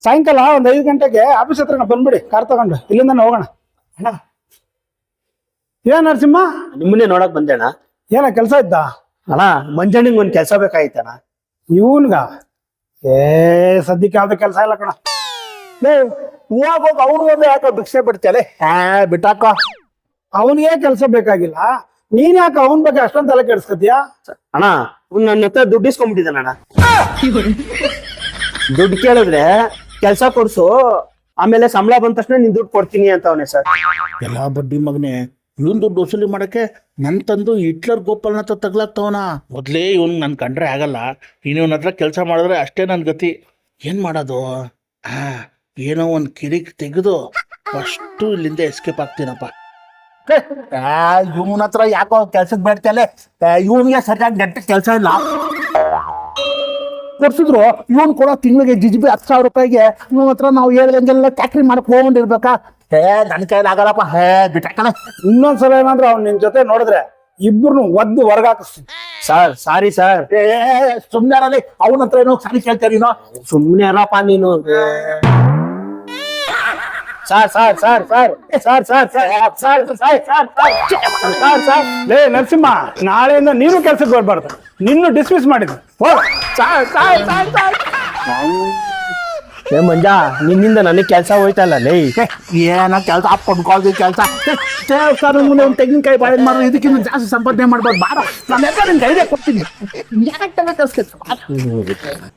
ಸಾಯಂಕಾಲ ಒಂದ್ 5 ಗಂಟೆಗೆ ಆಫೀಸ್ ಹತ್ರ ಬಂದ್ಬಿಡಿ, ಕಾರ್ ತಗೊಂಡು ಇಲ್ಲಿಂದ ಹೋಗೋಣ. ಅಣ್ಣ ಏನ್ ನರಸಿಂಹ, ನಿಮ್ಮನ್ನೇ ನೋಡಕ್ ಬಂದೆ ಅಣ್ಣ. ಏನ ಕೆಲ್ಸ ಇದ್ದ? ಅಣ್ಣ ಮಂಜಣ್ಣಿಗೆ ಒಂದ್ ಕೆಲ್ಸ ಬೇಕಾಗಿತ್ತಣ್ಣ. ಇವನ್ಗ ಸದ್ಯಕ್ಕೆ ಯಾವ್ದು ಕೆಲ್ಸ ಇಲ್ಲ ಕಣ. ಹೋಗೋಗ ಅವ್ನಿಗೊಂದು ಯಾಕೋ ಭಿಕ್ಷೆ ಬಿಡ್ತೇಲೆ ಬಿಟ್ಟಾಕ. ಅವನಿಗೆ ಕೆಲ್ಸ ಬೇಕಾಗಿಲ್ಲ, ನೀನ್ ಯಾಕೆ ಅವನ್ ಬಗ್ಗೆ ಅಷ್ಟೊಂದು ತಲೆ ಕೆಡ್ಸ್ಕತಿಯಾ? ಅಣ್ಣ ನನ್ನ ಹತ್ರ ದುಡ್ಡು ಇಸ್ಕೊಂಡ್ಬಿಟ್ಟಿದ್ದಾನ ಅಣ್ಣ. ದುಡ್ಡು ಕೇಳಿದ್ರೆ ಕೆಲ್ಸ ಕೊಡ್ಸು, ಆಮೇಲೆ ಸಂಬಳ ಬಂದ ತಕ್ಷಣ ನಿನ್ ದುಡ್ಡು ಕೊಡ್ತೀನಿ ಅಂತ ಅವನೇ ಸರ್. ಎಲ್ಲ ಬಡ್ಡಿ ಮಗನೇ, ಇವನ್ ದುಡ್ಡು ವಸೂಲಿ ಮಾಡಕ್ಕೆ ನನ್ ತಂದು ಹಿಟ್ಲರ್ ಗೋಪಾಲ್ನ ಹತ್ರ ತಗ್ಲಾಗ್ತವನ. ಮೊದ್ಲೇ ಇವನ್ ನನ್ ಕಂಡ್ರೆ ಆಗಲ್ಲ, ಇವನ ಹತ್ರ ಕೆಲಸ ಮಾಡಿದ್ರೆ ಅಷ್ಟೇ ನನ್ ಗತಿ. ಏನ್ ಮಾಡೋದು? ಏನೋ ಒಂದ್ ಕಿರಿಕ್ ತೆಗೆದು ಫಸ್ಟು ಇಲ್ಲಿಂದ ಎಸ್ಕೇಪ್ ಆಗ್ತೀನಪ್ಪ. ಇವನ ಹತ್ರ ಯಾಕೋ ಕೆಲ್ಸಕ್ಕೆ ಬೇಡ್ತೇಲೆ, ಇವನ್ಗೆ ಸರಿಯಾಗಿ ನೆಟ್ಟ ಕೆಲಸ ಇಲ್ಲ. ಕೊಡ್ಸಿದ್ರು ಇವನ್ ಕೊಡೋ ತಿಂಗಳಿಗೆ ಜಿಜಿಬಿ 10,000 ರೂಪಾಯಿಗೆ ಇವನ ಹತ್ರ ನಾವು ಹೇಳ್ದಂಗೆಲ್ಲ ಟ್ಯಾಕ್ರಿ ಮಾಡಕ್ ಹೋಗ್ಕೊಂಡಿರ್ಬೇಕಾ? ನನ್ನ ಕೈಲಿ ಆಗಲ್ಲಪ್ಪ, ಬಿಟ್ಟಾಕಲ್ಲ. ಇನ್ನೊಂದ್ಸಲ ಏನಾದ್ರು ಅವ್ನ್ ನಿನ್ ಜೊತೆ ನೋಡಿದ್ರೆ ಇಬ್ರು ಒದ್ದು ಹೊರಗಾಕಿಸ್ತೀನಿ. Sir sorry sir. ಸುಮ್ನೆ ಅರಲ್ಲಿ ಅವನ ಹತ್ರ ಏನೋ ಸಾರಿ ಕೇಳ್ತಾರೆ ನೀನು. ಸುಮ್ನೆ ಅಲ್ಲಪ್ಪ ನೀನು. Sir sir sir sir sir sir sir sir sir ಲೇ ನರಸಿಂಹ, ನಾಳೆಯಿಂದ ನೀನು ಕೆಲ್ಸಕ್ಕೆ ಬರ್ಬಾರ್ದು, ನಿನ್ನು ಡಿಸ್ಮಿಸ್ ಮಾಡಿದ್ರು. ಏ ಮಂಜ, ನಿನ್ನಿಂದ ನನಗೆ ಕೆಲಸ ಹೋಯ್ತಲ್ಲ ಲೇ. ಏನೋ ಕೆಲಸ ಕೊಂಡ್ಕೊಳ್ದು ಕೆಲಸ. ದೇವಸ್ಥಾನ ಮುಂದೆ ಒಂದು ತೆಂಗಿನಕಾಯಿ ಬಾಳೆ ಮಾಡೋದು, ಇದಕ್ಕಿಂತ ಜಾಸ್ತಿ ಸಂಪಾದನೆ ಮಾಡ್ಬೋದು. ಬಾರ, ನಾನು ನಿನ್ ಕೈಗೆ ಕೊಡ್ತೀನಿ.